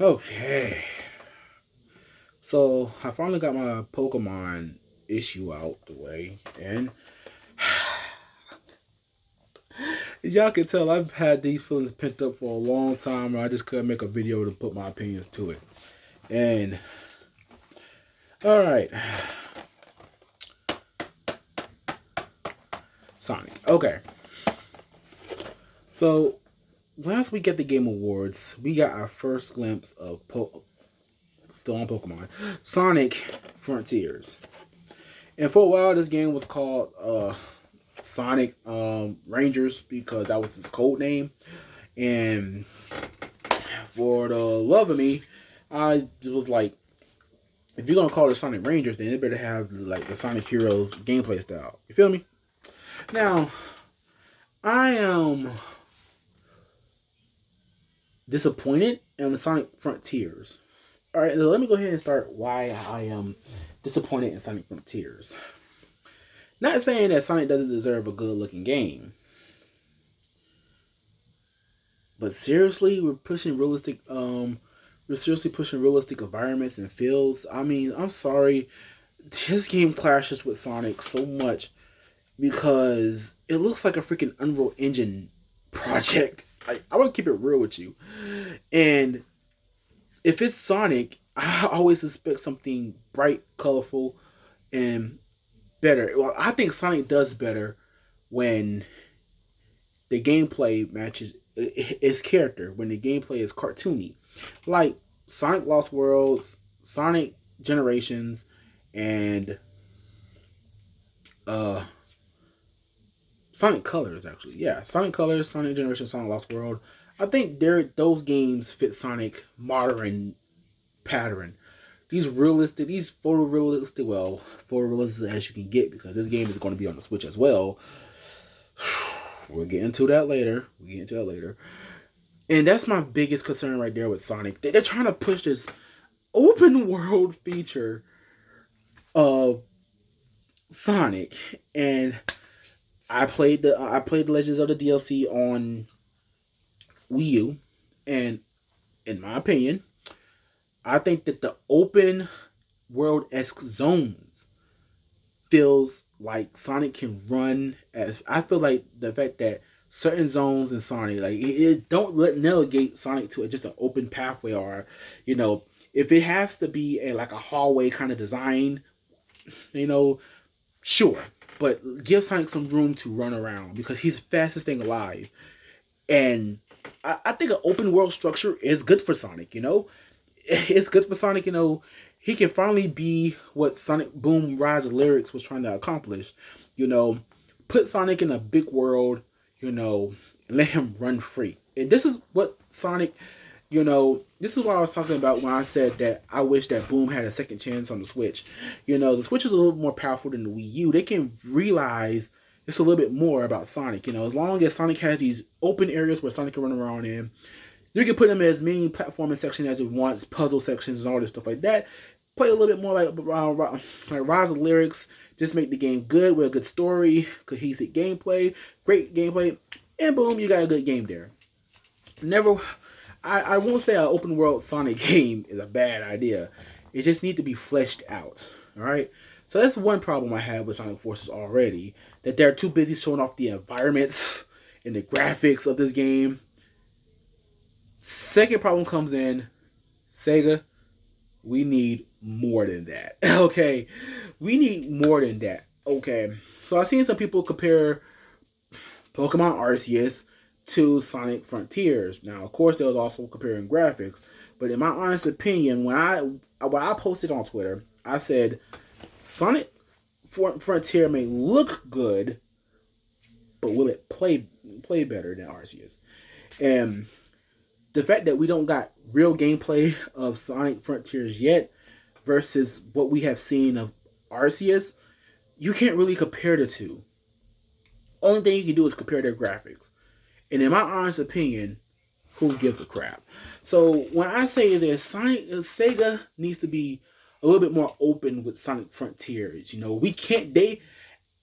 Okay. So I finally got my Pokemon issue out the way, and as y'all can tell, I've had these feelings pent up for a long time, and I just couldn't make a video to put my opinions to it. And all right, Sonic. Okay, so last week at the Game Awards, we got our first glimpse of still on Pokemon Sonic Frontiers. And for a while, this game was called Sonic Rangers because that was his code name. And for the love of me, I was like, if you're gonna call it Sonic Rangers, then it better have like the Sonic Heroes gameplay style. You feel me? Now, I am disappointed in the Sonic Frontiers. All right, let me go ahead and start why I am disappointed in Sonic Frontiers. Not saying that Sonic doesn't deserve a good looking game, but seriously, we're seriously pushing realistic environments and feels. I mean, I'm sorry, this game clashes with Sonic so much because it looks like a freaking Unreal Engine project. Like, I want to keep it real with you. And if it's Sonic, I always expect something bright, colorful, and better. Well, I think Sonic does better when the gameplay matches its character, when the gameplay is cartoony. Like Sonic Lost Worlds, Sonic Generations, and uh Sonic Colors actually. Yeah, Sonic Colors, Sonic Generations, Sonic Lost World. I think those games fit Sonic modern pattern. These photorealistic, well, photorealistic as you can get because this game is going to be on the Switch as well. We'll get into that later. And that's my biggest concern right there with Sonic. They're trying to push this open world feature of Sonic, and I played the Legends of the DLC on Wii U, and in my opinion, I think that the open world esque zones feels like Sonic can run as. I feel like the fact that certain zones in Sonic, like it don't relegate Sonic to just an open pathway, or if it has to be like a hallway kind of design, you know, sure, but give Sonic some room to run around because he's the fastest thing alive, and I think an open world structure is good for Sonic. It's good for Sonic. He can finally be what Sonic Boom Rise of Lyrics was trying to accomplish. You know, put Sonic in a big world. And let him run free. And this is what Sonic. This is what I was talking about when I said that I wish that Boom had a second chance on the Switch. The Switch is a little more powerful than the Wii U. They can realize it's a little bit more about Sonic. As long as Sonic has these open areas where Sonic can run around in, you can put him in as many platforming sections as it wants, puzzle sections and all this stuff like that. Play a little bit more like Rise of Lyrics. Just make the game good with a good story, cohesive gameplay, great gameplay, and boom, you got a good game there. Never, I won't say an open world Sonic game is a bad idea. It just needs to be fleshed out. All right. So that's one problem I have with Sonic Forces already. That they're too busy showing off the environments and the graphics of this game. Second problem comes in Sega. We need more than that. Okay. We need more than that. Okay. So I've seen some people compare Pokemon Arceus to Sonic Frontiers. Now, of course, they was also comparing graphics. But in my honest opinion, when I posted on Twitter, I said Sonic Frontier may look good, but will it play better than Arceus? And the fact that we don't got real gameplay of Sonic Frontiers yet versus what we have seen of Arceus, you can't really compare the two. Only thing you can do is compare their graphics. And in my honest opinion, who gives a crap? So when I say this, Sega needs to be a little bit more open with Sonic Frontiers. We can't.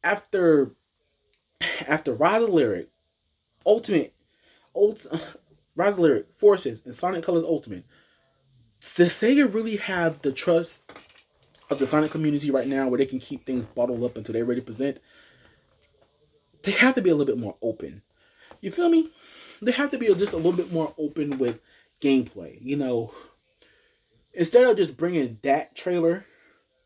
After Rise of Lyric, Ultimate, Ult, Rise of Lyric, Forces, and Sonic Colors Ultimate, Does Sega really have the trust of the Sonic community right now where they can keep things bottled up until they're ready to present? They have to be a little bit more open. You feel me? They have to be just a little bit more open with gameplay. Instead of just bringing that trailer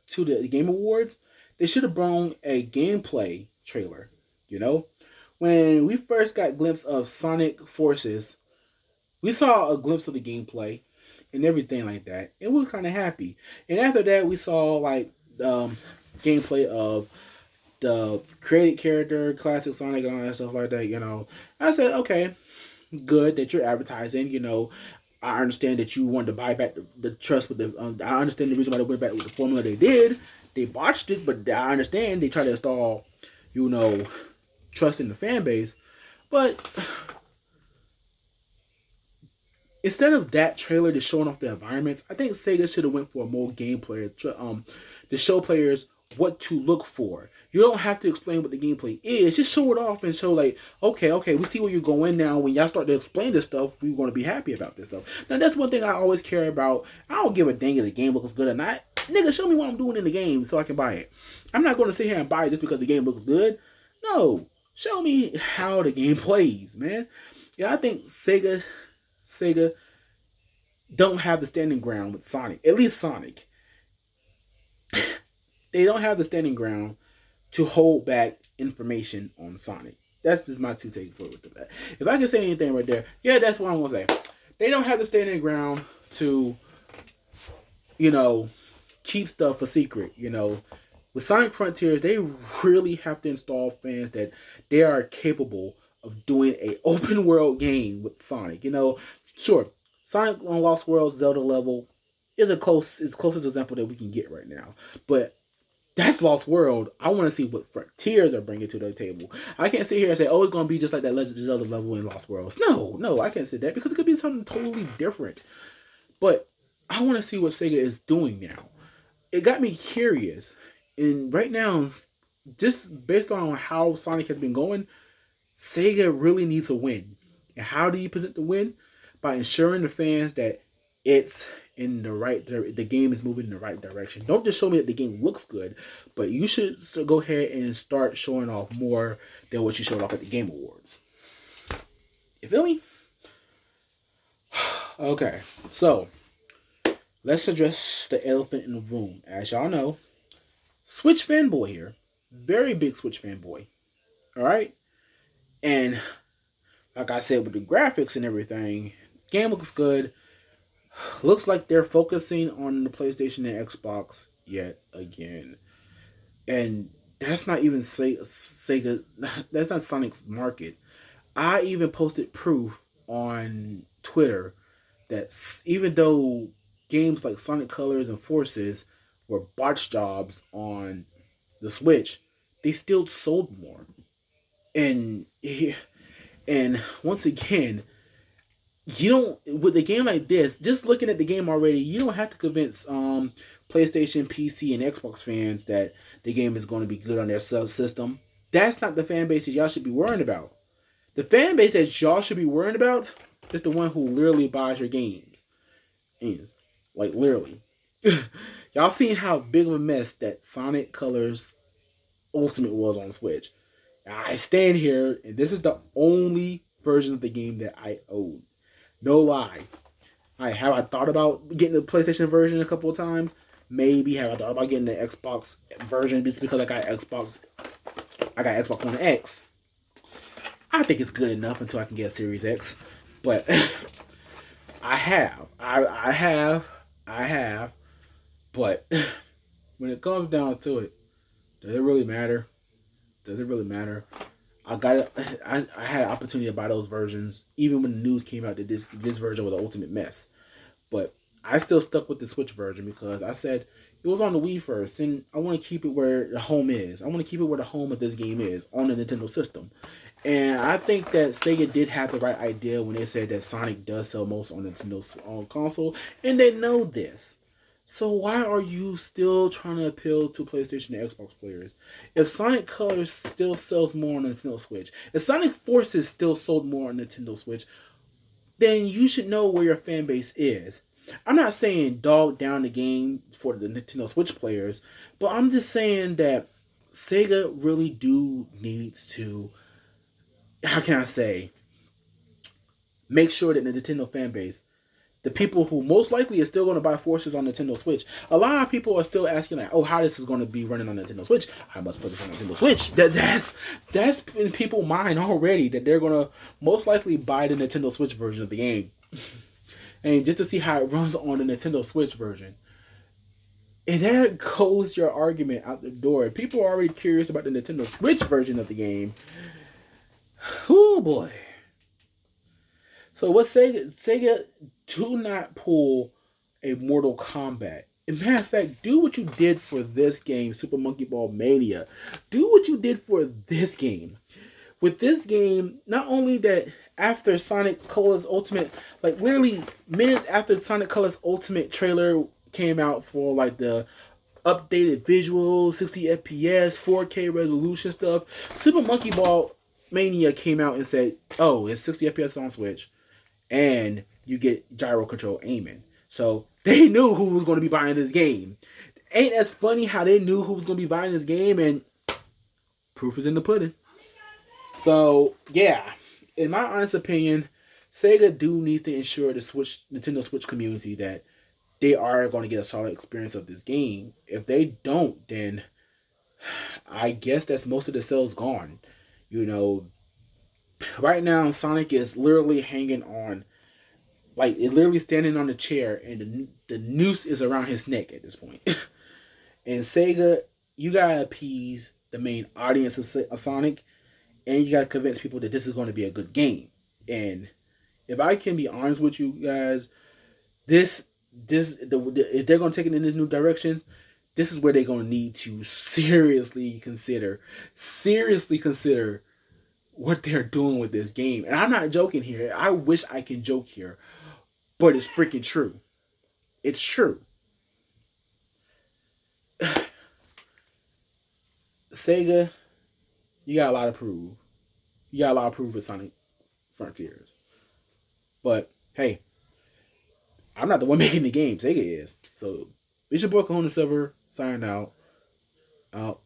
to the Game Awards, they should have brought a gameplay trailer. You know, when we first got a glimpse of Sonic Forces, we saw a glimpse of the gameplay and everything like that, and we were kind of happy. And after that, we saw like gameplay of the created character, classic Sonic, and all that stuff like that. I said, okay, good that you're advertising. I understand that you wanted to buy back the trust with the. I understand the reason why they went back with the formula they did. They botched it, but I understand they tried to install, trust in the fan base. But instead of that trailer just showing off the environments, I think Sega should have went for a more gameplay to show players what to look for. You don't have to explain what the gameplay is. Just show it off and show like, okay, we see where you're going now. When y'all start to explain this stuff, we're going to be happy about this stuff. Now, that's one thing I always care about. I don't give a dang if the game looks good or not. Nigga, show me what I'm doing in the game so I can buy it. I'm not going to sit here and buy it just because the game looks good. No. Show me how the game plays, man. Yeah, I think Sega don't have the standing ground with Sonic. At least Sonic. They don't have the standing ground to hold back information on Sonic. That's just my two takes for that. If I can say anything right there, yeah, that's what I'm gonna say. They don't have the standing ground to, keep stuff a secret. With Sonic Frontiers, they really have to install fans that they are capable of doing a open world game with Sonic. Sure, Sonic on Lost World Zelda level is closest example that we can get right now. But that's Lost World. I want to see what Frontiers are bringing to the table. I can't sit here and say, oh, it's going to be just like that Legend of Zelda level in Lost Worlds. No, I can't say that because it could be something totally different. But I want to see what Sega is doing now. It got me curious. And right now, just based on how Sonic has been going, Sega really needs a win. And how do you present the win? By ensuring the fans that it's in the game is moving in the right direction. Don't just show me that the game looks good, but you should go ahead and start showing off more than what you showed off at the Game Awards. You feel me? Okay, so let's address the elephant in the room. As y'all know, Switch fanboy here. Very big Switch fanboy. Alright? And like I said, with the graphics and everything, game looks good. Looks like they're focusing on the PlayStation and Xbox yet again. And that's not even Sega. That's not Sonic's market. I even posted proof on Twitter that even though games like Sonic Colors and Forces were botch jobs on the Switch, they still sold more. And once again, you don't, with a game like this, just looking at the game already, you don't have to convince PlayStation, PC, and Xbox fans that the game is going to be good on their system. That's not the fan base that y'all should be worrying about. The fan base that y'all should be worrying about is the one who literally buys your games. Like, literally. Y'all seen how big of a mess that Sonic Colors Ultimate was on Switch. I stand here, and this is the only version of the game that I own. No lie. Have I thought about getting the PlayStation version a couple of times? Maybe. Have I thought about getting the Xbox version just because I got Xbox One X? I think it's good enough until I can get a Series X. But I have. But when it comes down to it, does it really matter? I had an opportunity to buy those versions, even when the news came out that this version was an ultimate mess. But I still stuck with the Switch version because I said it was on the Wii first, and I want to keep it where the home is. I want to keep it where the home of this game is, on the Nintendo system. And I think that Sega did have the right idea when they said that Sonic does sell most on Nintendo's console, and they know this. So why are you still trying to appeal to PlayStation and Xbox players? If Sonic Colors still sells more on Nintendo Switch, if Sonic Forces still sold more on Nintendo Switch, then you should know where your fan base is. I'm not saying dog down the game for the Nintendo Switch players, but I'm just saying that Sega really do needs to, how can I say, make sure that the Nintendo fan base, the people who most likely are still going to buy Forces on Nintendo Switch, a lot of people are still asking like, oh, how this is going to be running on Nintendo Switch? I must put this on Nintendo Switch. That's in people's mind already, that they're going to most likely buy the Nintendo Switch version of the game. And just to see how it runs on the Nintendo Switch version. And there goes your argument out the door. People are already curious about the Nintendo Switch version of the game. Oh boy. So what Sega do not pull a Mortal Kombat. As a matter of fact, do what you did for this game, Super Monkey Ball Mania. Do what you did for this game. With this game, not only that after Sonic Colors Ultimate, like literally minutes after Sonic Colors Ultimate trailer came out for like the updated visuals, 60 FPS, 4K resolution stuff, Super Monkey Ball Mania came out and said, oh, it's 60 FPS on Switch, and you get gyro control aiming. So they knew who was going to be buying this game. Ain't as funny how they knew who was going to be buying this game, and proof is in the pudding. So yeah, in my honest opinion, Sega do needs to ensure the Nintendo Switch community that they are going to get a solid experience of this game. If they don't, then I guess that's most of the sales gone. You know, right now Sonic is literally hanging on, like literally standing on the chair, and the noose is around his neck at this point. And Sega, you gotta appease the main audience of Sonic, and you gotta convince people that this is going to be a good game. And if I can be honest with you guys, if they're going to take it in this new direction, this is where they're going to need to seriously consider what they're doing with this game. And I'm not joking here. I wish I can joke here, but it's freaking true. It's true. Sega, you got a lot to prove. You got a lot to prove with Sonic Frontiers. But hey, I'm not the one making the game. Sega is. So it's your boy Kahuna Silver signing out.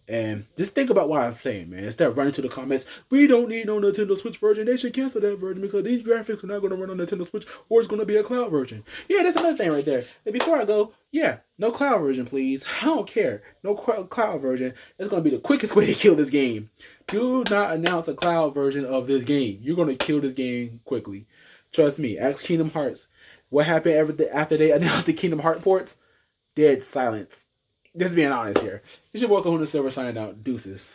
And just think about what I'm saying, man. Instead of running to the comments, we don't need no Nintendo Switch version. They should cancel that version because these graphics are not going to run on Nintendo Switch, or it's going to be a cloud version. Yeah, that's another thing right there. And before I go, yeah, no cloud version, please. I don't care. No cloud version. That's going to be the quickest way to kill this game. Do not announce a cloud version of this game. You're going to kill this game quickly. Trust me. Ask Kingdom Hearts. What happened after they announced the Kingdom Hearts ports? Dead silence. Just being honest here. It's your boy Kahuna Silver signing out. Deuces.